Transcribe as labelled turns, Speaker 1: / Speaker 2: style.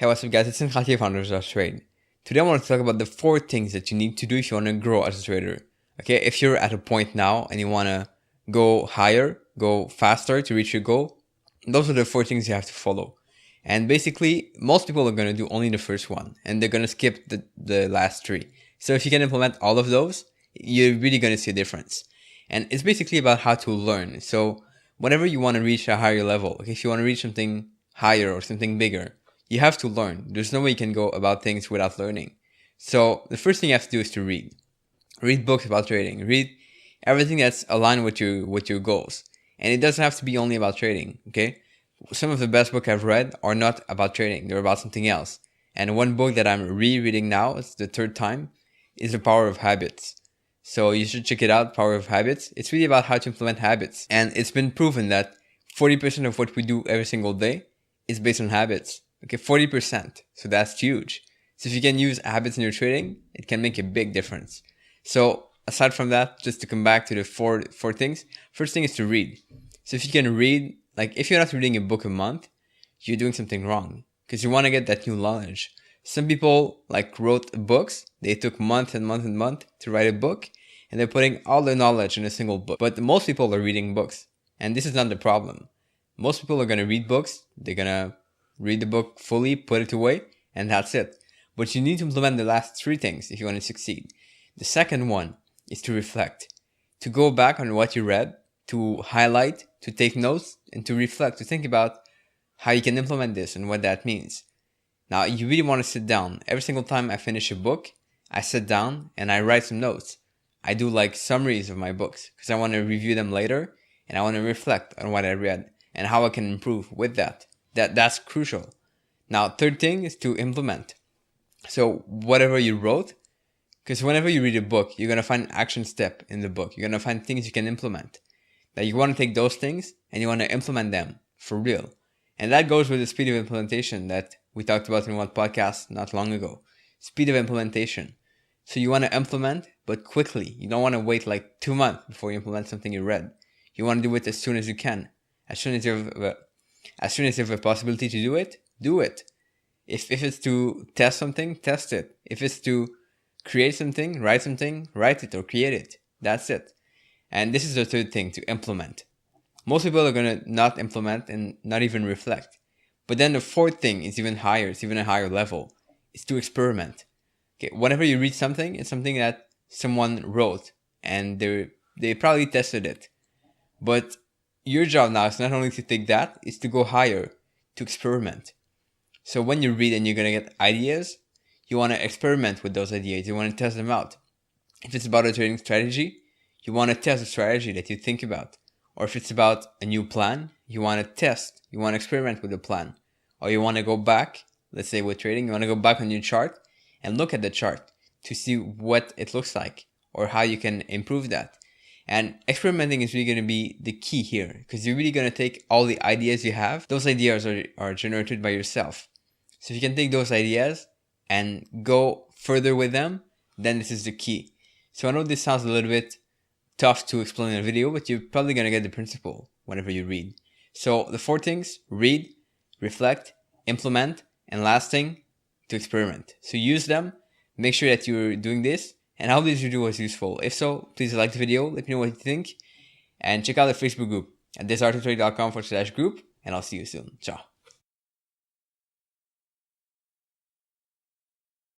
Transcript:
Speaker 1: Hey, what's up guys, it's Khalid, founders of Trade. Today I want to talk about the 4 things that you need to do if you want to grow as a trader. Okay, if you're at a point now and you want to go higher, go faster to reach your goal, those are the 4 things you have to follow. And basically, most people are going to do only the first one and they're going to skip the last 3. So if you can implement all of those, you're really going to see a difference. And it's basically about how to learn. So whenever you want to reach a higher level, if you want to reach something higher or something bigger, you have to learn. There's no way you can go about things without learning. So the first thing you have to do is to read. Read books about trading. Read everything that's aligned with your goals. And it doesn't have to be only about trading, okay? Some of the best books I've read are not about trading. They're about something else. And one book that I'm rereading now, it's the 3rd time, is The Power of Habits. So you should check it out, Power of Habits. It's really about how to implement habits. And it's been proven that 40% of what we do every single day is based on habits. Okay, 40%. So that's huge. So if you can use habits in your trading, it can make a big difference. So aside from that, just to come back to the four things, first thing is to read. So if you can read, like if you're not reading a book a month, you're doing something wrong because you want to get that new knowledge. Some people like wrote books. They took month and month and month to write a book and they're putting all their knowledge in a single book. But most people are reading books and this is not the problem. Most people are going to read books. They're going to read the book fully, put it away, and that's it. But you need to implement the last 3 things if you want to succeed. The second one is to reflect, to go back on what you read, to highlight, to take notes, and to reflect, to think about how you can implement this and what that means. Now, you really want to sit down. Every single time I finish a book, I sit down and I write some notes. I do like summaries of my books because I want to review them later and I want to reflect on what I read and how I can improve with that. That's crucial. Now, 3rd thing is to implement. So whatever you wrote, because whenever you read a book, you're going to find an action step in the book. You're going to find things you can implement. Now you want to take those things and you want to implement them for real. And that goes with the speed of implementation that we talked about in one podcast not long ago. Speed of implementation. So you want to implement, but quickly. You don't want to wait like 2 months before you implement something you read. You want to do it as soon as you can. As soon as you have a possibility to do it, do it. If it's to test something, test it. If it's to create something, write it or create it. That's it. And this is the 3rd thing, to implement. Most people are going to not implement and not even reflect. But then the 4th thing is even higher. It's even a higher level. It's to experiment. Okay, whenever you read something, it's something that someone wrote and they probably tested it. But your job now is not only to take that, it's to go higher, to experiment. So when you read and you're going to get ideas, you want to experiment with those ideas. You want to test them out. If it's about a trading strategy, you want to test the strategy that you think about. Or if it's about a new plan, you want to test, you want to experiment with the plan. Or you want to go back, let's say with trading, you want to go back on your chart and look at the chart to see what it looks like or how you can improve that. And experimenting is really going to be the key here because you're really going to take all the ideas you have. Those ideas are generated by yourself. So if you can take those ideas and go further with them, then this is the key. So I know this sounds a little bit tough to explain in a video, but you're probably going to get the principle whenever you read. So the 4 things: read, reflect, implement, and last thing, to experiment. So use them. Make sure that you're doing this. And I hope this video was useful. If so, please like the video, let me know what you think, and check out the Facebook group at thisartoftrade.com/group, and I'll see you soon. Ciao.